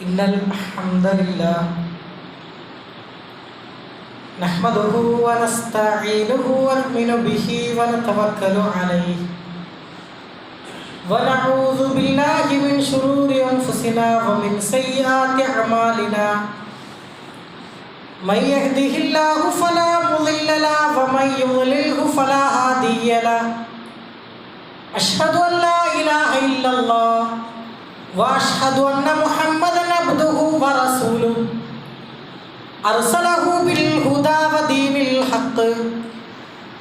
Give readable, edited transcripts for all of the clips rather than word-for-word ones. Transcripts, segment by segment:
إن الحمد لله نحمده ونستعينه ونؤمن به ونتوكل عليه ونعوذ بالله من شرور أنفسنا ومن سيئات أعمالنا من يهده الله فلا مضل له ومن يضلله فلا هادي له أشهد أن لا إله إلا الله وأشهد أن محمدا عبده ورسوله أرسله بالهدى ودين الحق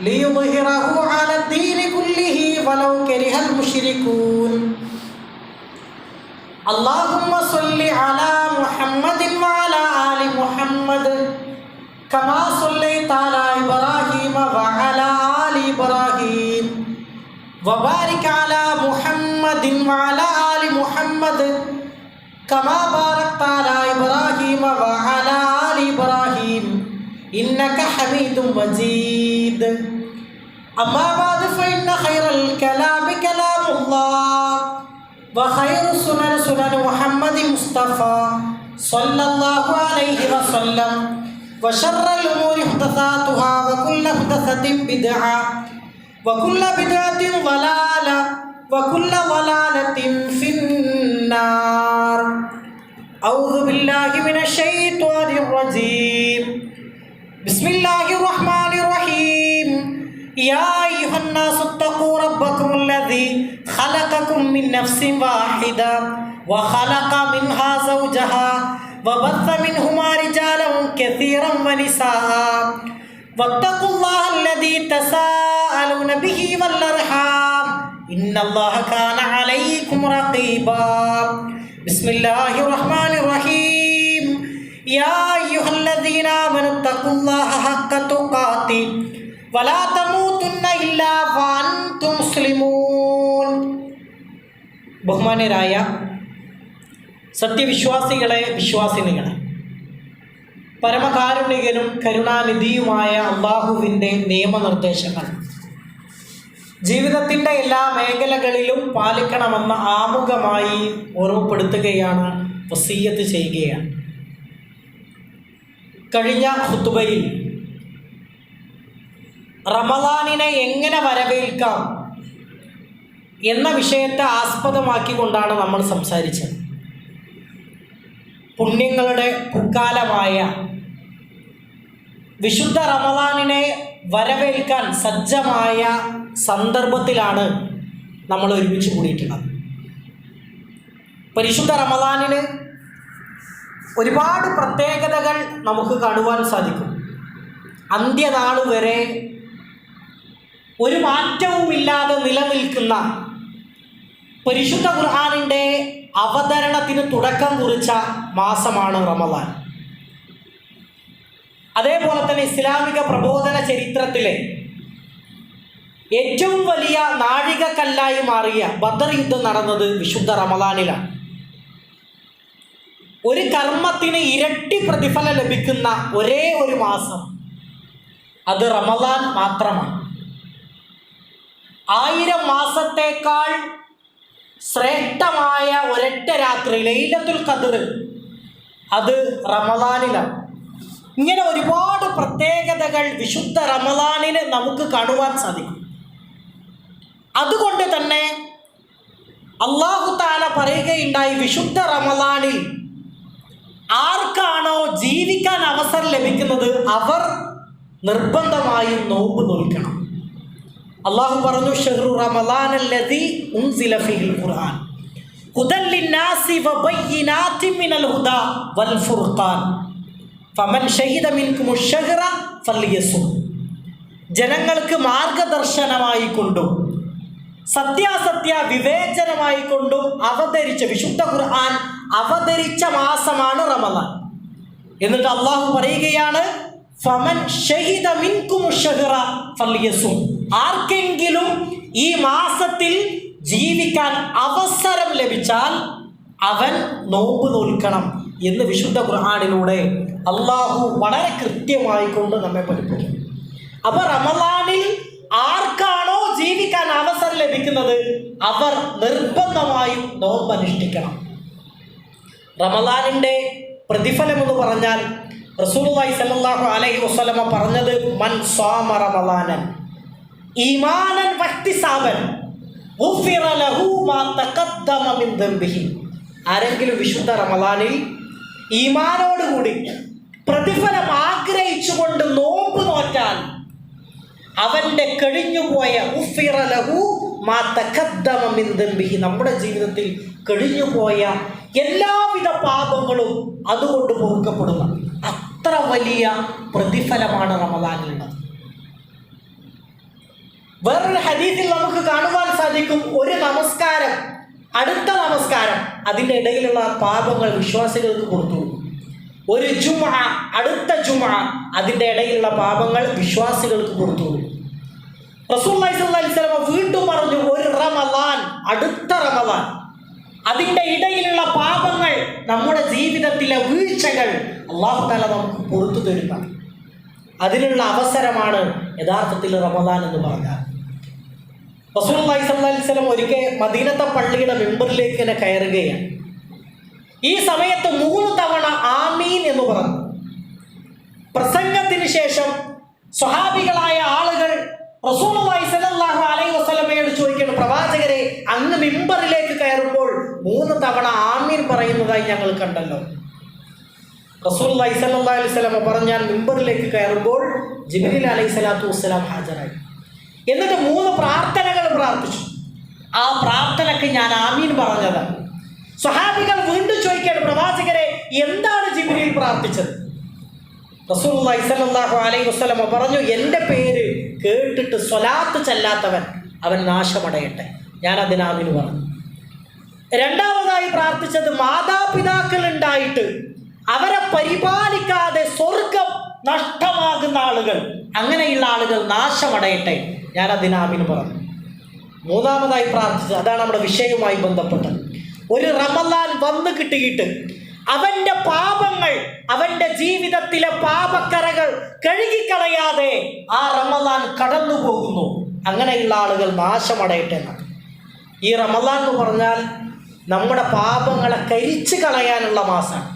ليظهره على الدين كله ولو كره المشركون اللهم صل على محمد وعلى آل محمد كما صليت على إبراهيم وعلى آل إبراهيم وبارك على محمد وعلى آل محمد كما باركت على إبراهيم وعلى آل إبراهيم إنك حميد مجيد أما بعد فإن خير الكلام كلام الله وخير السنن سنن محمد مصطفى صلى الله عليه وسلم وشر الأمور محدثاتها وكل محدثة بدعة وكل بدعة ضلالة وكل ضلالة في النار أعوذ بالله من الشيطان الرجيم بسم الله الرحمن الرحيم يا أيها الناس اتقوا ربكم الذي خلقكم من نفس واحدة وخلق منها زوجها وبث منهما رجالا كثيرا ونساء واتقوا الله الذي تساءلون به والأرحام إن الله كان عليكم رقيبا بسم الله الرحمن الرحيم يا أيها الذين آمنوا اتقوا الله حق تقاته ولا تموتن إلا وأنتم مسلمون ബഹുമാന്യരായ സത്യവിശ്വാസികളെ വിശ്വാസിനികളെ, പരമകാരുണികനും കരുണാനിധിയുമായ അള്ളാഹുവിൻ്റെ നിയമനിർദ്ദേശങ്ങൾ ജീവിതത്തിൻ്റെ എല്ലാ മേഖലകളിലും പാലിക്കണമെന്ന് ആമുഖമായി ഓർമ്മപ്പെടുത്തുകയാണ്, വസിയ്യത്ത് ചെയ്യുകയാണ്. കഴിഞ്ഞ ഖുതുബയിൽ റമദാനിനെ എങ്ങനെ വരവേൽക്കാം എന്ന വിഷയത്തെ ആസ്പദമാക്കിക്കൊണ്ടാണ് നമ്മൾ സംസാരിച്ചത്. പുണ്യങ്ങളുടെ പൂക്കാലമായ വിശുദ്ധ റമദാനിനെ വരവേൽക്കാൻ സജ്ജമായ സന്ദർഭത്തിലാണ് നമ്മൾ ഒരുമിച്ച് കൂടിയിട്ടുള്ളത്. പരിശുദ്ധ റമദാനിന് ഒരുപാട് പ്രത്യേകതകൾ നമുക്ക് കാണുവാൻ സാധിക്കും. അന്ത്യനാൾ വരെ ഒരു മാറ്റവുമില്ലാതെ നിലനിൽക്കുന്ന പരിശുദ്ധ ഖുർആനിൻ്റെ അവതരണത്തിന് തുടക്കം കുറിച്ച മാസമാണ് റമദാൻ. അതേപോലെ തന്നെ ഇസ്ലാമിക പ്രബോധന ചരിത്രത്തിലെ ഏറ്റവും വലിയ നാഴികക്കല്ലായി മാറിയ ബദർ യുദ്ധം നടന്നത് വിശുദ്ധ റമദാനിലാണ്. ഒരു കർമ്മത്തിന് ഇരട്ടി പ്രതിഫലം ലഭിക്കുന്ന ഒരേ ഒരു മാസം അത് റമദാൻ മാത്രമാണ്. 1000 മാസത്തേക്കാൾ ശ്രേഷ്ഠമായ ഒരൊറ്റ രാത്രി ലൈലത്തുൽ ഖദ്ർ അത് റമദാനിലാണ്. ഇങ്ങനെ ഒരുപാട് പ്രത്യേകതകൾ വിശുദ്ധ റമദാനിന് നമുക്ക് കാണുവാൻ സാധിക്കും. അതുകൊണ്ട് തന്നെ അല്ലാഹു തആല പറയുകയുണ്ടായി, വിശുദ്ധ റമദാനിൽ ആർക്കാണോ ജീവിക്കാൻ അവസരം ലഭിക്കുന്നത് അവർ നിർബന്ധമായും നോമ്പ് നോൽക്കണം. അല്ലാഹു പറഞ്ഞു, ഷഹ്റു റമദാനല്ലദീ ഉൻസില ഫീഹിൽ ഖുർആൻ ഹുദൻ ലിന്നാസി വബയ്യിനാതിൻ മിനൽ ഹുദാ വൽ ഫുർഖാൻ ഫമൻ ഷഹിദ മിൻകുമുശ് ശഹ്റ ഫൽയസും. ജനങ്ങൾക്ക് മാർഗദർശനമായി കൊണ്ടും സത്യാസത്യ വിവേചനമായി കൊണ്ടും അവതരിച്ച വിശുദ്ധ ഖുർആൻ അവതരിച്ച മാസമാണ് റമദാൻ. എന്നിട്ട് അള്ളാഹു പറയുകയാണ്, ഫമൻ ഷഹിദ മിൻകുമുശ് ശഹ്റ ഫൽയസും. ആർക്കെങ്കിലും ഈ മാസത്തിൽ ജീവിക്കാൻ അവസരം ലഭിച്ചാൽ അവൻ നോമ്പ് നോൽക്കണം എന്ന് വിശുദ്ധ ഖുർആനിലൂടെ അള്ളാഹു വളരെ കൃത്യമായി കൊണ്ട് നമ്മെ പഠിപ്പിക്കും. അപ്പോൾ റമദാനിൽ ആർക്കാണോ ജീവിക്കാൻ അവസരം ലഭിക്കുന്നത് അവർ നിർബന്ധമായും നോമ്പ് അനുഷ്ഠിക്കണം. റമളാനിൻ്റെ പ്രതിഫലം എന്ന് പറഞ്ഞാൽ റസൂലുള്ളാഹി സ്വല്ലല്ലാഹു അലൈഹി വസല്ലമ പറഞ്ഞത് മൻ സ്വാമ റമളാനൻ ഈമാനൻ വഹ്തിസാബൻ ഗുഫിറ ലഹു മാ തഖദ്ദമ മിൻ ദംബിഹി. ആരെങ്കിലും വിശുദ്ധ റമളാനിൽ ഈമാനോടുകൂടി പ്രതിഫലം ആഗ്രഹിച്ചുകൊണ്ട് നോമ്പ് നോറ്റാൽ അവൻ്റെ കഴിഞ്ഞുപോയ ഗുഫിറ ലഹു മാ തഖദ്ദമ മിൻ ദംബിഹി, നമ്മുടെ ജീവിതത്തിൽ കഴിഞ്ഞുപോയ എല്ലാവിധ പാപങ്ങളും അതുകൊണ്ട് പൊറുക്കപ്പെടുന്ന അത്ര വലിയ പ്രതിഫലമാണ് റമളാനിലുള്ളത്. വേറൊരു ഹദീസിൽ നമുക്ക് കാണുവാൻ സാധിക്കും, ഒരു നമസ്കാരം അടുത്ത നമസ്കാരം അതിൻ്റെ ഇടയിലുള്ള പാപങ്ങൾ വിശ്വാസികൾക്ക് കൊടുത്തു. ഒരു ജുമുഅ അടുത്ത ജുമുഅ അതിൻ്റെ ഇടയിലുള്ള പാപങ്ങൾ വിശ്വാസികൾക്ക് കൊടുത്തു. റസൂലുള്ളാഹി സ്വല്ലല്ലാഹു അലൈഹി വസല്ലം വീണ്ടും പറഞ്ഞു, ഒരു റമളാൻ അടുത്ത റമളാൻ അതിൻ്റെ ഇടയിലുള്ള പാപങ്ങൾ, നമ്മുടെ ജീവിതത്തിലെ വീഴ്ചകൾ അല്ലാഹു തആല നമുക്ക് പുറത്തു തരുന്ന അതിനുള്ള അവസരമാണ് യഥാർത്ഥത്തിൽ റമളാൻ എന്ന് പറഞ്ഞാൽ. റസൂലുള്ളാഹി സ്വല്ലല്ലാഹു അലൈഹി വസല്ലം ഒരിക്കൽ മദീനത്തെ പള്ളിയുടെ മിമ്പറിലേക്ക് തന്നെ കയറുകയാണ്. ഈ സമയത്ത് 3 തവണ ആമീൻ എന്ന് പറഞ്ഞു. പ്രസംഗത്തിന് ശേഷം സ്വഹാബികളായ ആളുകൾ റസൂലുള്ളാഹി സ്വല്ലല്ലാഹു അലൈഹി വസല്ലമയോട് ചോദിക്കുന്നു, പ്രവാചകരെ, അങ്ങ് മിമ്പറിലേക്ക് കയറുമ്പോൾ 3 തവണ ആമീൻ പറയുന്നതായി ഞങ്ങൾ കണ്ടല്ലോ. റസൂലുള്ളാഹി സ്വല്ലല്ലാഹു അലൈഹി വസല്ലമ പറഞ്ഞാൽ, മിമ്പറിലേക്ക് കയറുമ്പോൾ ജിബ്രീൽ അലൈഹിസ്സലാത്തു വസ്സലാം ഹാജരായി. എന്നിട്ട് 3 പ്രാർത്ഥനകൾ പ്രാർത്ഥിച്ചു. ആ പ്രാർത്ഥനയ്ക്ക് ഞാൻ ആമീൻ പറഞ്ഞതാണ്. സ്വഹാബികൾ വീണ്ടും ചോദിക്കുകയാണ്, പ്രവാചകരെ, എന്താണ് ജിബ്രീൽ പ്രാർത്ഥിച്ചത്? റസൂലുള്ളാഹി സ്വല്ലല്ലാഹു അലൈഹി വസല്ലമ പറഞ്ഞു, എൻ്റെ പേര് കേട്ടിട്ട് സ്വലാത്ത് ചെല്ലാത്തവൻ അവൻ നാശമടയട്ടെ. ഞാൻ അതിന് ആമീൻ പറഞ്ഞു. രണ്ടാമതായി പ്രാർത്ഥിച്ചത്, മാതാപിതാക്കൾ ഉണ്ടായിട്ട് അവരെ പരിപാലിക്കാതെ സ്വർഗം നഷ്ടമാകുന്ന ആളുകൾ, അങ്ങനെയുള്ള ആളുകൾ നാശമടയട്ടെ. ഞാൻ അതിന് ആമീൻ പറഞ്ഞു. മൂന്നാമതായി പ്രാർത്ഥിച്ചത്, അതാണ് നമ്മുടെ വിഷയവുമായി ബന്ധപ്പെട്ടത്, ഒരു റമളാൻ വന്നു കിട്ടിയിട്ട് അവൻ്റെ പാപങ്ങൾ, അവൻ്റെ ജീവിതത്തിലെ പാപക്കറകൾ കഴുകിക്കളയാതെ ആ റമളാൻ കടന്നു പോകുന്നു, അങ്ങനെയുള്ള ആളുകൾ നാശമടയട്ടെ എന്നാണ്. ഈ റമളാൻ എന്ന് പറഞ്ഞാൽ നമ്മുടെ പാപങ്ങളെ കരിച്ചു കളയാനുള്ള മാസമാണ്.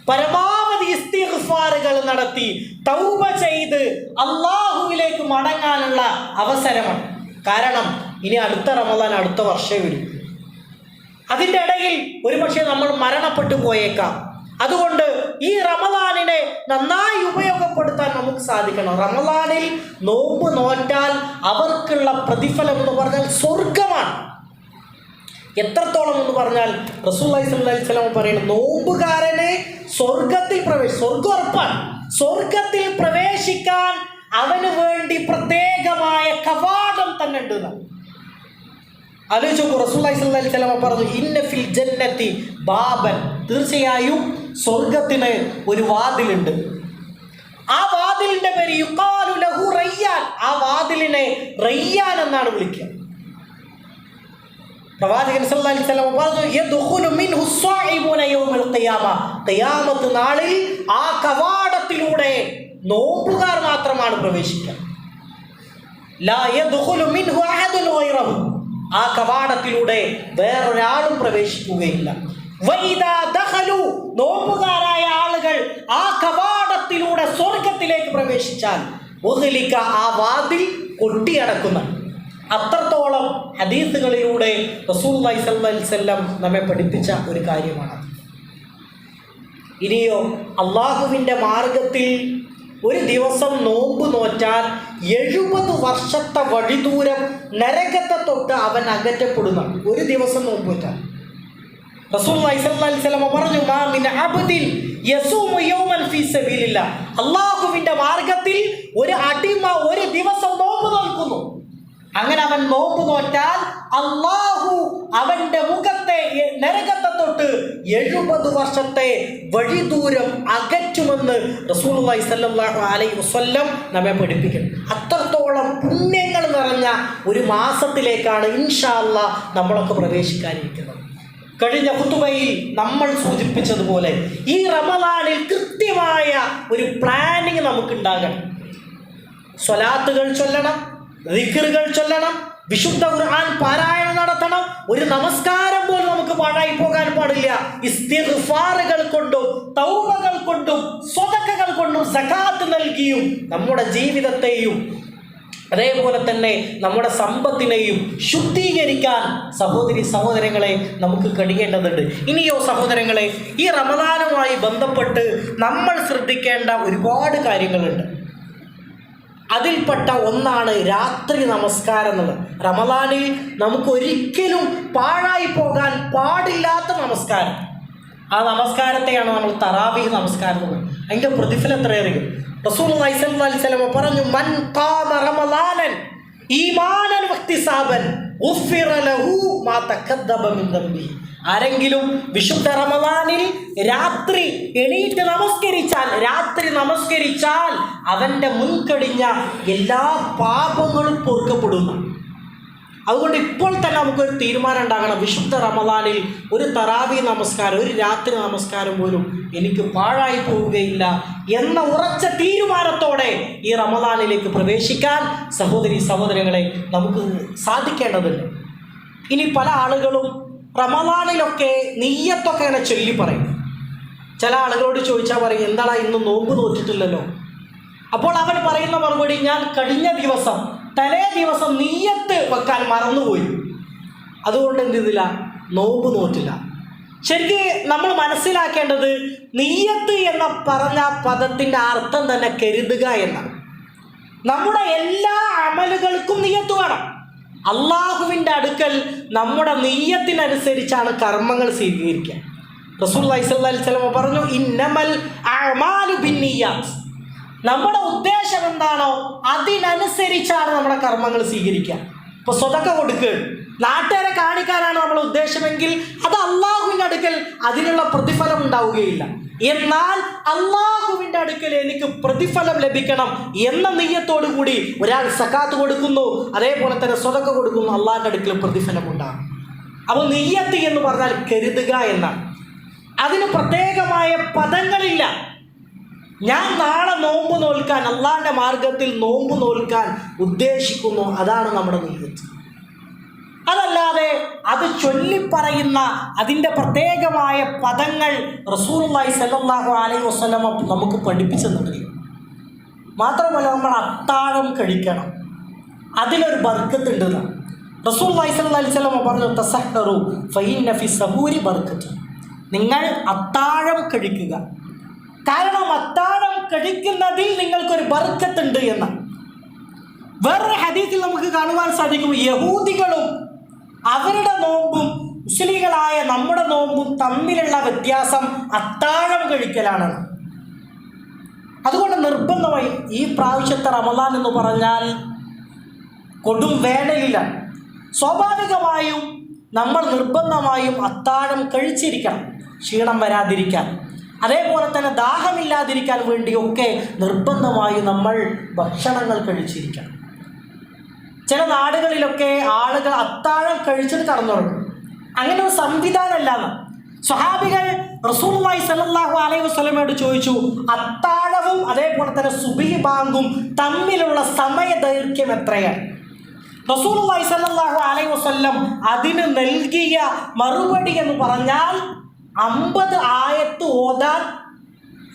പരമാവധി ഇസ്തിഗ്ഫാറുകൾ നടത്തി തൗബ ചെയ്ത് അള്ളാഹുവിലേക്ക് മടങ്ങാനുള്ള അവസരമാണ്. കാരണം ഇനി അടുത്ത റമളാൻ അടുത്ത വർഷമേ വരും. അതിൻ്റെ ഇടയിൽ ഒരുപക്ഷെ നമ്മൾ മരണപ്പെട്ടു പോയേക്കാം. അതുകൊണ്ട് ഈ റമളാനിനെ നന്നായി ഉപയോഗപ്പെടുത്താൻ നമുക്ക് സാധിക്കണം. റമളാനിൽ നോമ്പ് നോറ്റാൽ അവർക്കുള്ള പ്രതിഫലം എന്ന് പറഞ്ഞാൽ സ്വർഗമാണ്. എത്രത്തോളം എന്ന് പറഞ്ഞാൽ റസൂലുള്ളാഹി സ്വല്ലല്ലാഹു അലൈഹി വസല്ലം പറയുന്നത്, നോമ്പുകാരനെ സ്വർഗത്തിൽ സ്വർഗം ഉറപ്പാണ്. സ്വർഗത്തിൽ പ്രവേശിക്കാൻ അവന് വേണ്ടി പ്രത്യേകമായ കവാടം തന്നെ ഉണ്ട്. ആലോചിച്ചു. റസൂലുള്ളാഹി സ്വല്ലല്ലാഹു അലൈഹി വസല്ലം പറഞ്ഞു, ഇന്ന ഫിൽ ജന്നത്തി ബാബൻ, തീർച്ചയായും സ്വർഗത്തിന് ഒരു വാതിലുണ്ട്. ആ വാതിലിന്റെ പേര് യുഖാലു ലഹു റയ്യാൻ. ആ വാതിലിനെ റയ്യാൻ എന്നാണ് വിളിക്കുക. പ്രവാചകൻ സല്ലല്ലാഹു അലൈഹി വസല്ലം പറഞ്ഞു, യദ്ഖുലു മിൻഹു സ്വാഇബൂന യൗമൽ ഖിയാമ, ഖിയാമത്ത് നാളിൽ ആ കവാടത്തിലൂടെ നോമ്പുകാർ മാത്രമാണ് പ്രവേശിക്കുക. ലാ യദ്ഖുലു മിൻഹു അഹദുൻ ഗൈറഹു, ആ കവാടത്തിലൂടെ വേറൊരാളും പ്രവേശിക്കുകയില്ല. വൈദാ ദഖലു, നോമ്പുകാരായ ആളുകൾ ആ കവാടത്തിലൂടെ സ്വർഗത്തിലേക്ക് പ്രവേശിച്ചാൽ ഉഗ്ലിക, ആ വാതിൽ കൊട്ടിയടക്കുന്ന അത്രത്തോളം ഹദീസുകളിലൂടെ റസൂലുള്ളാഹി സ്വല്ലല്ലാഹു അലൈഹി വസല്ലം നമ്മെ പഠിപ്പിച്ച ഒരു കാര്യമാണ്. ഇനിയോ, അള്ളാഹുവിൻ്റെ മാർഗത്തിൽ ഒരു ദിവസം നോമ്പ് നോറ്റാൽ 70 വർഷത്തെ വഴിദൂരം നരകത്തെ തൊട്ട് അവൻ അകറ്റപ്പെടുന്ന ഒരു ദിവസം നോമ്പ് നോറ്റാൽ. റസൂലുള്ളാഹി സ്വല്ലല്ലാഹു അലൈഹി വസല്ലം പറഞ്ഞു, മാ മിൻ അബ്ദിൻ യസൂമു യൗമൻ ഫീ സബീലില്ലാഹ്, അള്ളാഹുവിൻ്റെ മാർഗത്തിൽ ഒരു അടിമ ഒരു ദിവസം നോമ്പ് നോക്കുന്നു. അങ്ങനെ അവൻ നോമ്പ് നോറ്റാൽ അള്ളാഹു അവൻ്റെ മുഖത്തെ നരകത്തെ തൊട്ട് 70 വർഷത്തെ വഴിദൂരം അകറ്റുമെന്ന് റസൂലുള്ളാഹി സ്വല്ലല്ലാഹു അലൈഹി വസല്ലം നമ്മെ പഠിപ്പിക്കുന്നു. അത്രത്തോളം പുണ്യങ്ങൾ നിറഞ്ഞ ഒരു മാസത്തിലേക്കാണ് ഇൻഷാ അല്ലാഹ് നമ്മളൊക്കെ പ്രവേശിക്കാനിരിക്കുന്നത്. കഴിഞ്ഞ ഖുതുബയിൽ നമ്മൾ സൂചിപ്പിച്ചതുപോലെ ഈ റമളാനിൽ കൃത്യമായ ഒരു പ്ലാനിങ് നമുക്കുണ്ടാകണം. സ്വലാത്തുകൾ ചൊല്ലണം, ദിക്റുകൾ ചൊല്ലണം, വിശുദ്ധ ഖുർആൻ പാരായണം നടത്തണം, ഒരു നമസ്കാരം നമസ്കാരം പോലും നമുക്ക് പാഴായി പോകാൻ പാടില്ല. ഇസ്തിഗ്ഫാറുകൾ കൊണ്ടും തൗബകൾ കൊണ്ടും സ്വതക്കകൾ കൊണ്ടും സകാത്ത് നൽകിയും നമ്മുടെ ജീവിതത്തെയും അതേപോലെ തന്നെ നമ്മുടെ സമ്പത്തിനെയും ശുദ്ധീകരിക്കാൻ സഹോദരങ്ങളെ നമുക്ക് കഴിയേണ്ടതുണ്ട്. ഇനിയോ സഹോദരങ്ങളെ, ഈ റമദാനുമായി ബന്ധപ്പെട്ട് നമ്മൾ ശ്രദ്ധിക്കേണ്ട ഒരുപാട് കാര്യങ്ങളുണ്ട്. അതിൽപ്പെട്ട ഒന്നാണ് രാത്രി നമസ്കാരം എന്നുള്ളത്. റമദാനിൽ നമുക്കൊരിക്കലും പാഴായി പോകാൻ പാടില്ലാത്ത നമസ്കാരം. ആ നമസ്കാരത്തെയാണ് നമ്മൾ തറാവീഹ് നമസ്കാരം എന്ന് പറയുന്നത്. അതിൻ്റെ പ്രതിഫലം എത്രയറിയും? റസൂലുള്ളാഹി സ്വല്ലല്ലാഹു അലൈഹി വസല്ലം പറഞ്ഞു, മൻ ഖാമ റമളാനൻ ഈമാനൻ വഹ്തിസാബൻ ഗുഫിറ ലഹു മാ തഖദ്ദമ മിൻ ദംബി. ആരെങ്കിലും വിശുദ്ധ റമളാനിൽ രാത്രി എണീറ്റ് നമസ്കരിച്ചാൽ അവൻ്റെ മുൻകഴിഞ്ഞ എല്ലാ പാപങ്ങളും പൊറുക്കപ്പെടുന്നു. അതുകൊണ്ട് ഇപ്പോൾ തന്നെ നമുക്കൊരു തീരുമാനം ഉണ്ടാകണം. വിശുദ്ധ റമളാനിൽ ഒരു തറാവീഹ് നമസ്കാരം, ഒരു രാത്രി നമസ്കാരം പോലും എനിക്ക് പാഴായി പോവുകയില്ല എന്ന ഉറച്ച തീരുമാനത്തോടെ ഈ റമളാനിലേക്ക് പ്രവേശിക്കാൻ സഹോദരങ്ങളെ നമുക്ക് സാധിക്കേണ്ടതുണ്ട്. ഇനി പല ആളുകളും റമളാനിലൊക്കെ നിയ്യത്തൊക്കെ ഇങ്ങനെ ചൊല്ലി പറയും. ചില ആളുകളോട് ചോദിച്ചാൽ പറയും, എന്താടാ ഇന്ന് നോമ്പ് നോറ്റിട്ടില്ലല്ലോ. അപ്പോൾ അവൻ പറയുന്ന മറുപടി, ഞാൻ കഴിഞ്ഞ ദിവസം തലേ ദിവസം നിയ്യത്ത് വെക്കാൻ മറന്നുപോയി, അതുകൊണ്ട് എന്ത് ചെയ്തില്ല, നോമ്പ് നോറ്റില്ല. ശരിക്കും നമ്മൾ മനസ്സിലാക്കേണ്ടത് നിയ്യത്ത് എന്ന പറഞ്ഞ പദത്തിൻ്റെ അർത്ഥം തന്നെ കരുതുക എന്നാണ്. നമ്മുടെ എല്ലാ അമലുകൾക്കും നിയ്യത്ത് വേണം. അള്ളാഹുവിൻ്റെ അടുക്കൽ നമ്മുടെ നിയ്യത്തിനനുസരിച്ചാണ് കർമ്മങ്ങൾ സ്വീകരിക്കുക. റസൂലുള്ളാഹി സ്വല്ലല്ലാഹു അലൈഹി വസല്ലം പറഞ്ഞു, ഇന്നമൽ അഅ്മാലു ബിന്നിയ്യാത്ത്. നമ്മുടെ ഉദ്ദേശം എന്താണോ അതിനനുസരിച്ചാണ് നമ്മുടെ കർമ്മങ്ങൾ സ്വീകരിക്കുക. ഇപ്പോൾ സ്വതക്ക കൊടുക്കുക, നാട്ടുകാരെ കാണിക്കാനാണ് നമ്മുടെ ഉദ്ദേശമെങ്കിൽ അത് അള്ളാഹുവിൻ്റെ അടുക്കൽ അതിനുള്ള പ്രതിഫലം ഉണ്ടാവുകയില്ല. എന്നാൽ അള്ളാഹുവിൻ്റെ അടുക്കൽ എനിക്ക് പ്രതിഫലം ലഭിക്കണം എന്ന നിയ്യത്തോടു കൂടി ഒരാൾ സകാത്ത് കൊടുക്കുന്നു, അതേപോലെ തന്നെ സ്വതക്ക കൊടുക്കുന്നു, അള്ളാഹിൻ്റെ അടുക്കൽ പ്രതിഫലം ഉണ്ടാകും. അപ്പോൾ നിയ്യത്ത് എന്ന് പറഞ്ഞാൽ കരുതുക എന്നാണ്. അതിന് പ്രത്യേകമായ പദങ്ങളില്ല. ഞാൻ നാളെ നോമ്പ് നോൽക്കാൻ, അള്ളാഹിൻ്റെ മാർഗത്തിൽ നോമ്പ് നോൽക്കാൻ ഉദ്ദേശിക്കുന്നു, അതാണ് നമ്മുടെ നിയ്യത്ത്. അതല്ലാതെ അത് ചൊല്ലിപ്പറയുന്ന അതിൻ്റെ പ്രത്യേകമായ പദങ്ങൾ റസൂലുള്ളാഹി സ്വല്ലല്ലാഹു അലൈഹി വസല്ലം നമുക്ക് പഠിപ്പിച്ചു തന്നിട്ടില്ല. മാത്രമല്ല നമ്മൾ അത്താഴം കഴിക്കണം, അതിലൊരു ബർക്കത്തുണ്ട്. റസൂലുള്ളാഹി സ്വല്ലല്ലാഹു അലൈഹി വസല്ലം പറഞ്ഞു, തസഹറു ഫഇന്ന ഫി സഹൂരി ബർക്കത്ത്. നിങ്ങൾ അത്താഴം കഴിക്കുക, കാരണം അത്താഴം കഴിക്കുന്നതിൽ നിങ്ങൾക്കൊരു ബർക്കത്തുണ്ട് എന്ന്. വേറൊരു ഹദീസിൽ നമുക്ക് കാണുവാൻ സാധിക്കും, യഹൂദികളും അവരുടെ നോമ്പും മുസ്ലിങ്ങളായ നമ്മുടെ നോമ്പും തമ്മിലുള്ള വ്യത്യാസം അത്താഴം കഴിക്കലാണ്. അതുകൊണ്ട് നിർബന്ധമായി ഈ പ്രാവശ്യത്തെ റമദാൻ എന്ന് പറഞ്ഞാൽ കൊടും വേനലിലാണ്. സ്വാഭാവികമായും നമ്മൾ നിർബന്ധമായും അത്താഴം കഴിച്ചിരിക്കണം, ക്ഷീണം വരാതിരിക്കാൻ. അതേപോലെ തന്നെ ദാഹമില്ലാതിരിക്കാൻ വേണ്ടിയൊക്കെ നിർബന്ധമായും നമ്മൾ ഭക്ഷണങ്ങൾ കഴിച്ചിരിക്കണം. ചില നാടുകളിലൊക്കെ ആളുകൾ അത്താഴം കഴിച്ചിട്ട് കടന്നുറങ്ങും. അങ്ങനെ ഒരു സംവിധാനമല്ല. സ്വഹാബികൾ റസൂലുള്ളാഹി സ്വല്ലല്ലാഹു അലൈഹി വസല്ലമയോട് ചോദിച്ചു, അത്താഴവും അതേപോലെ തന്നെ സുബ്ഹി ബാങ്കും തമ്മിലുള്ള സമയദൈർഘ്യം എത്രയാണ്? റസൂലുള്ളാഹി സ്വല്ലല്ലാഹു അലൈഹി വസല്ലം അതിന് നൽകിയ മറുപടി എന്ന് പറഞ്ഞാൽ 50 ആയത്ത് ഓതാൻ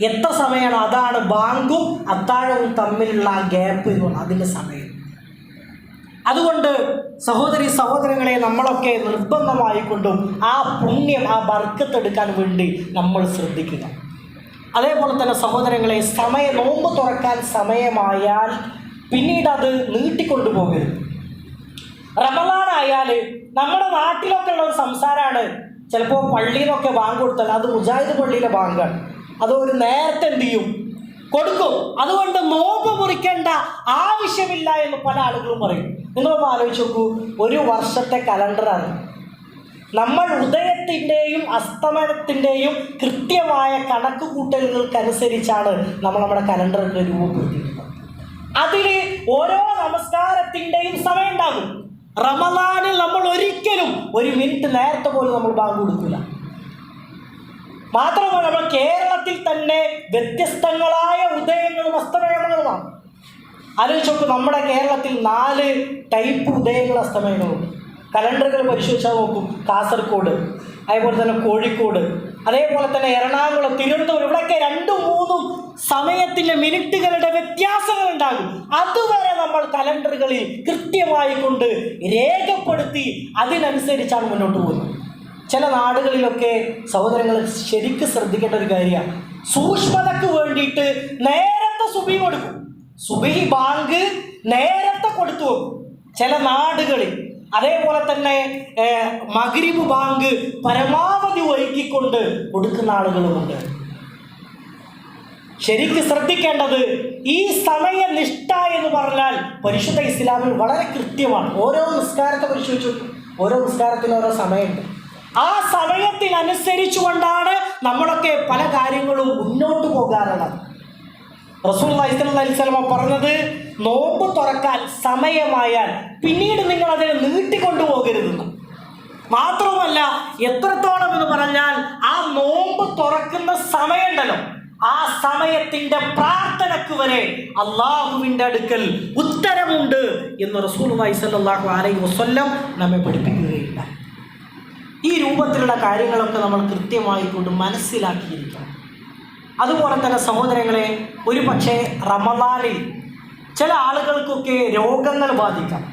എത്ര സമയമാണ്, അതാണ് ബാങ്കും അത്താഴവും തമ്മിലുള്ള ഗ്യാപ്പ് എന്ന് പറഞ്ഞാൽ അതിൻ്റെ സമയം. അതുകൊണ്ട് സഹോദരങ്ങളെ നമ്മളൊക്കെ നിർബന്ധമായിക്കൊണ്ടും ആ പുണ്യം, ആ ബർക്കത്ത് എടുക്കാൻ വേണ്ടി നമ്മൾ ശ്രദ്ധിക്കുക. അതേപോലെ തന്നെ സഹോദരങ്ങളെ, നോമ്പ് തുറക്കാൻ സമയമായാൽ പിന്നീട് അത് നീട്ടിക്കൊണ്ടു പോകരുത്. റമളാനായാൽ നമ്മുടെ നാട്ടിലൊക്കെ ഉള്ള ഒരു സംസാരമാണ്, ചിലപ്പോൾ പള്ളിയിൽ നിന്നൊക്കെ ബാങ്ക് കൊടുത്താൽ അത് മുജാഹിദ് പള്ളിയിലെ ബാങ്കാണ്, അത് ഒരു നേരത്തെ എന്ത് ചെയ്യും, കൊടുക്കും. അതുകൊണ്ട് നോമ്പ് മുറിക്കേണ്ട ആവശ്യമില്ല എന്ന് പല ആളുകളും പറയും. നിങ്ങളൊന്ന് ആലോചിച്ച് നോക്കൂ, ഒരു വർഷത്തെ കലണ്ടറാണ്. നമ്മൾ ഉദയത്തിൻ്റെയും അസ്തമനത്തിൻ്റെയും കൃത്യമായ കണക്ക് കൂട്ടലുകൾക്കനുസരിച്ചാണ് നമ്മൾ നമ്മുടെ കലണ്ടറിനെ രൂപപ്പെടുത്തിയിട്ടുള്ളത്. അതിൽ ഓരോ നമസ്കാരത്തിൻ്റെയും സമയം ഉണ്ടാകും. റമളാനിൽ നമ്മൾ ഒരിക്കലും 1 മിനിറ്റ് നേരത്തെ പോലും നമ്മൾ ബാങ്ക് കൊടുക്കില്ല. മാത്രമല്ല നമ്മൾ കേരളത്തിൽ തന്നെ വ്യത്യസ്തങ്ങളായ ഉദയങ്ങളും അസ്തമയങ്ങളുമാണ്. ആലോചിച്ച് നോക്ക്, നമ്മുടെ കേരളത്തിൽ 4 ടൈപ്പ് ഉദയങ്ങൾ അസ്തമയങ്ങളുണ്ട്. കലണ്ടറുകൾ പരിശോധിച്ചാൽ നോക്കും, കാസർഗോഡ്, അതേപോലെ തന്നെ കോഴിക്കോട്, അതേപോലെ തന്നെ എറണാകുളം, തിരുവനന്തപുരം, ഇവിടെയൊക്കെ 2-3 സമയത്തിൻ്റെ മിനിറ്റുകളുടെ വ്യത്യാസങ്ങൾ ഉണ്ടാകും. അതുവരെ നമ്മൾ കലണ്ടറുകളിൽ കൃത്യമായി കൊണ്ട് രേഖപ്പെടുത്തി അതിനനുസരിച്ചാണ് മുന്നോട്ട് പോകുന്നത്. ചില നാടുകളിലൊക്കെ സഹോദരങ്ങൾ ശരിക്കും ശ്രദ്ധിക്കേണ്ട ഒരു കാര്യമാണ്, സൂക്ഷ്മതയ്ക്ക് വേണ്ടിയിട്ട് നേരത്തെ സുബഹി കൊടുക്കും. സുബഹി ബാങ്ക് നേരത്തെ കൊടുത്തു വെക്കും ചില നാടുകളിൽ. അതേപോലെ തന്നെ മഗ്രിബ് ബാങ്ക് പരമാവധി വൈകിക്കൊണ്ട് കൊടുക്കുന്ന ആളുകളുമുണ്ട്. ശരിക്കും ശ്രദ്ധിക്കേണ്ടത് ഈ സമയനിഷ്ഠ എന്ന് പറഞ്ഞാൽ പരിശുദ്ധ ഇസ്ലാമിൽ വളരെ കൃത്യമാണ്. ഓരോ നിസ്കാരത്തെ പരിശോധിച്ചു, ഓരോ നിസ്കാരത്തിന് ഓരോ സമയമുണ്ട്. ആ സമയത്തിനനുസരിച്ചുകൊണ്ടാണ് നമ്മളൊക്കെ പല കാര്യങ്ങളും മുന്നോട്ട് പോകാറുള്ളത്. റസൂലുള്ളാഹി സ്വല്ലല്ലാഹു അലൈഹി വസല്ലം പറഞ്ഞത്, നോമ്പ് തുറക്കാൻ സമയമായാൽ പിന്നീട് നിങ്ങൾ അതിനെ നീട്ടിക്കൊണ്ടുപോകരുതെന്ന്. മാത്രവുമല്ല, എത്രത്തോളം എന്ന് പറഞ്ഞാൽ ആ നോമ്പ് തുറക്കുന്ന സമയമുണ്ടല്ലോ, ആ സമയത്തിന്റെ പ്രാർത്ഥനക്ക് വരെ അള്ളാഹുവിൻ്റെ അടുക്കൽ ഉത്തരമുണ്ട് എന്ന് റസൂലുള്ളാഹി സ്വല്ലല്ലാഹു അലൈഹി വസല്ലം നമ്മെ പഠിപ്പിക്കുകയില്ല. ഈ രൂപത്തിലുള്ള കാര്യങ്ങളൊക്കെ നമ്മൾ കൃത്യമായി കൊണ്ട് മനസ്സിലാക്കിയിരിക്കണം. അതുപോലെ തന്നെ സഹോദരങ്ങളെ, ഒരു പക്ഷേ റമദാനിൽ ചില ആളുകൾക്കൊക്കെ രോഗങ്ങൾ ബാധിക്കാം.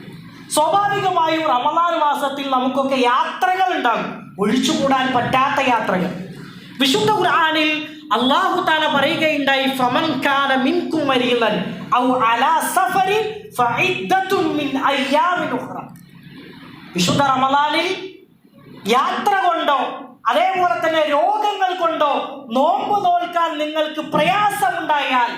സ്വാഭാവികമായും റമദാൻ മാസത്തിൽ നമുക്കൊക്കെ യാത്രകൾ ഉണ്ടാകും, ഒഴിച്ചുകൂടാൻ പറ്റാത്ത യാത്രകൾ. വിശുദ്ധ ഖുർആനിൽ അല്ലാഹു തആല പറയുകയുണ്ടായി, ഫമൻ കാന മിൻകും മരീദൻ ഔ അലാ സഫരിൻ ഫഇദ്ദത്തുൻ മിൻ അയ്യാമിൻ ഉഖ്റ. വിശുദ്ധ റമദാനിൽ യാത്ര കൊണ്ടോ അതേപോലെ തന്നെ രോഗങ്ങൾ കൊണ്ടോ നോമ്പ് നോൽക്കാൻ നിങ്ങൾക്ക് പ്രയാസമുണ്ടായാൽ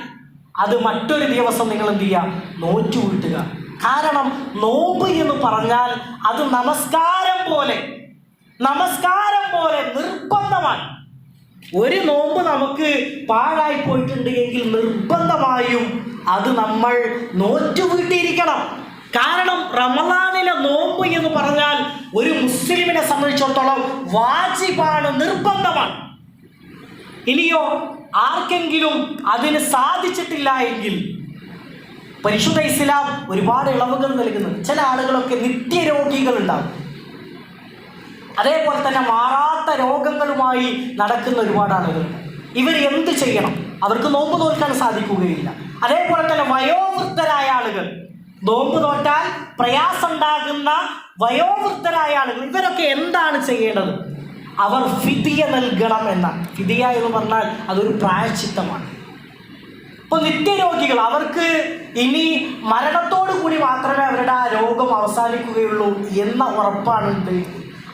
അത് മറ്റൊരു ദിവസം നിങ്ങൾ എന്ത് ചെയ്യുക, നോറ്റു വീട്ടുക. കാരണം നോമ്പ് എന്ന് പറഞ്ഞാൽ അത് നമസ്കാരം പോലെ നിർബന്ധമാണ്. ഒരു നോമ്പ് നമുക്ക് പാഴായി പോയിട്ടുണ്ട് എങ്കിൽ നിർബന്ധമായും അത് നമ്മൾ നോറ്റു വീട്ടിയിരിക്കണം. കാരണം റമദാനിലെ നോമ്പ് എന്ന് പറഞ്ഞാൽ ഒരു മുസ്ലിമിനെ സംബന്ധിച്ചിടത്തോളം വാജിബാണ്, നിർബന്ധമാണ്. ഇനിയോ ആർക്കെങ്കിലും അതിന് സാധിച്ചിട്ടില്ല എങ്കിൽ പരിശുദ്ധ ഇസ്ലാം ഒരുപാട് ഇളവുകൾ നൽകുന്നുണ്ട്. ചില ആളുകളൊക്കെ നിത്യരോഗികളുണ്ടാകും, അതേപോലെ തന്നെ മാറാത്ത രോഗങ്ങളുമായി നടക്കുന്ന ഒരുപാട് ആളുകളുണ്ട്. ഇവർ എന്ത് ചെയ്യണം? അവർക്ക് നോമ്പ് നോൽക്കാൻ സാധിക്കുകയില്ല. അതേപോലെ തന്നെ വയോവൃദ്ധരായ ആളുകൾ, നോമ്പ് നോറ്റാൽ പ്രയാസമുണ്ടാകുന്ന വയോവൃദ്ധരായ ആളുകൾ, ഇവരൊക്കെ എന്താണ് ചെയ്യേണ്ടത്? അവർ ഫിദിയ നൽകണം എന്നാണ്. ഫിദിയ എന്ന് പറഞ്ഞാൽ അതൊരു പ്രായശ്ചിത്തമാണ്. ഇപ്പോൾ നിത്യരോഗികൾ, അവർക്ക് ഇനി മരണത്തോടു കൂടി മാത്രമേ അവരുടെ ആ രോഗം അവസാനിക്കുകയുള്ളൂ എന്ന ഉറപ്പാണുണ്ട്.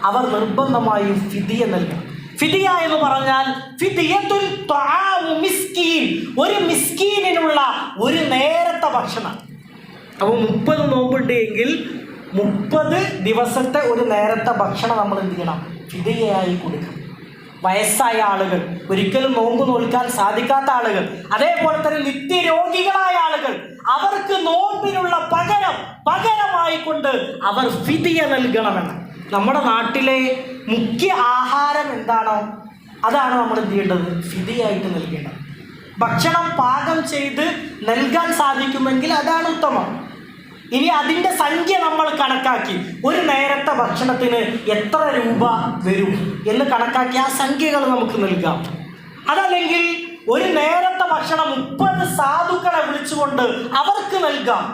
അവർ നിർബന്ധമായും ഫിദിയ നൽകണം. ഫിദിയ എന്ന് പറഞ്ഞാൽ ഫിദിയത്തുൽ ത്വആമു മിസ്കീൻ, ഒരു മിസ്കീനിനുള്ള ഒരു നേരത്തെ ഭക്ഷണം. അപ്പോൾ 30 നോമ്പുണ്ട് എങ്കിൽ 30 ദിവസത്തെ ഒരു നേരത്തെ ഭക്ഷണം നമ്മൾ എന്ത് ചെയ്യണം? ഫിദിയയായി കൊടുക്കണം. വയസ്സായ ആളുകൾ, ഒരിക്കലും നോമ്പ് നോൽക്കാൻ സാധിക്കാത്ത ആളുകൾ, അതേപോലെ തന്നെ നിത്യരോഗികളായ ആളുകൾ, അവർക്ക് നോമ്പിനുള്ള പകരമായി കൊണ്ട് അവർ ഫിദിയ നൽകണമെന്ന്. നമ്മുടെ നാട്ടിലെ മുഖ്യ ആഹാരം എന്താണോ അതാണ് നമ്മൾ എന്ത് ചെയ്യേണ്ടത്? ഫിദിയായിട്ട് നൽകേണ്ടത്. ഭക്ഷണം പാകം ചെയ്ത് നൽകാൻ സാധിക്കുമെങ്കിൽ അതാണ് ഉത്തമം. ഇനി അതിൻ്റെ സംഖ്യ നമ്മൾ കണക്കാക്കി ഒരു നേരത്തെ ഭക്ഷണത്തിന് എത്ര രൂപ വരും എന്ന് കണക്കാക്കി ആ സംഖ്യകൾ നമുക്ക് നൽകാം. അതല്ലെങ്കിൽ ഒരു നേരത്തെ ഭക്ഷണം 30 സാധുക്കളെ വിളിച്ചുകൊണ്ട് അവർക്ക് നൽകാം.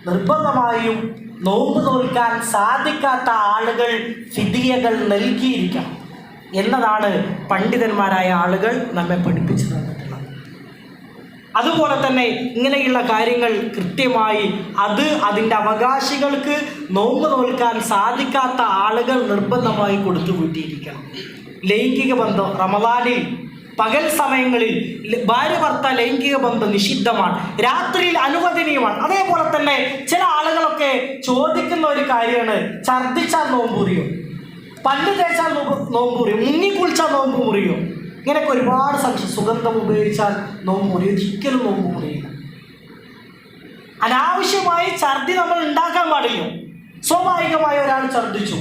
നിർബന്ധമായും നോമ്പ് നോൽക്കാൻ സാധിക്കാത്ത ആളുകൾ ഫിദിയകൾ നൽകിയിരിക്കണം എന്നതാണ് പണ്ഡിതന്മാരായ ആളുകൾ നമ്മെ പഠിപ്പിച്ചു തന്നിട്ടുള്ളത്. അതുപോലെ തന്നെ ഇങ്ങനെയുള്ള കാര്യങ്ങൾ കൃത്യമായി അതിൻ്റെ അവകാശികൾക്ക് നോമ്പ് നോൽക്കാൻ സാധിക്കാത്ത ആളുകൾ നിർബന്ധമായി കൊടുത്തു വീട്ടിയിരിക്കണം. ലൈംഗിക ബന്ധം റമദാനിൽ പകൽ സമയങ്ങളിൽ ഭാര്യ ഭർത്താവ് ലൈംഗിക ബന്ധം നിഷിദ്ധമാണ്, രാത്രിയിൽ അനുവദനീയമാണ്. അതേപോലെ തന്നെ ചില ആളുകളൊക്കെ ചോദിക്കുന്ന ഒരു കാര്യമാണ്, ഛർദ്ദിച്ചാൽ നോമ്പ് മുറിയോ, പല്ല് തേച്ചാൽ നോമ്പ് മുറിയോ, മുങ്ങിക്കുളിച്ചാൽ നോമ്പ് മുറിയോ, ഇങ്ങനെയൊക്കെ ഒരുപാട് സംശയം. സുഗന്ധം ഉപയോഗിച്ചാൽ നോമ്പ് മുറിയോ? ഒരിക്കലും നോമ്പ് മുറിയില്ല. അനാവശ്യമായി ഛർദി നമ്മൾ ഉണ്ടാക്കാൻ പാടില്ല. സ്വാഭാവികമായ ഒരാൾ ഛർദ്ദിച്ചു,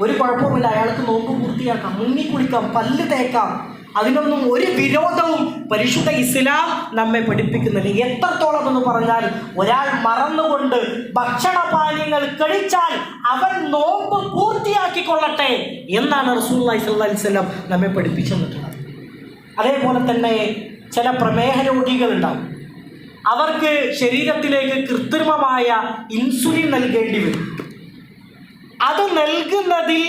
ഒരു കുഴപ്പമില്ല, അയാൾക്ക് നോമ്പ് പൂർത്തിയാക്കാം, മുങ്ങിക്കുളിക്കാം, പല്ല് തേക്കാം, അതിനൊന്നും ഒരു വിരോധവും പരിശുദ്ധ ഇസ്ലാം നമ്മെ പഠിപ്പിക്കുന്നില്ല. എത്രത്തോളം എന്ന് പറഞ്ഞാൽ ഒരാൾ മറന്നുകൊണ്ട് ഭക്ഷണപാനീയങ്ങൾ കഴിച്ചാൽ അവൻ നോമ്പ് പൂർത്തിയാക്കിക്കൊള്ളട്ടെ എന്നാണ് റസൂലുള്ളാഹി സ്വല്ലല്ലാഹി അലൈഹി വസല്ലം നമ്മെ പഠിപ്പിച്ചു തന്നിട്ടുള്ളത്. അതേപോലെ തന്നെ ചില പ്രമേഹ രോഗികളുണ്ടാവും. അവർക്ക് ശരീരത്തിലേക്ക് കൃത്രിമമായ ഇൻസുലിൻ നൽകേണ്ടി വരും. അത് നൽകുന്നതിൽ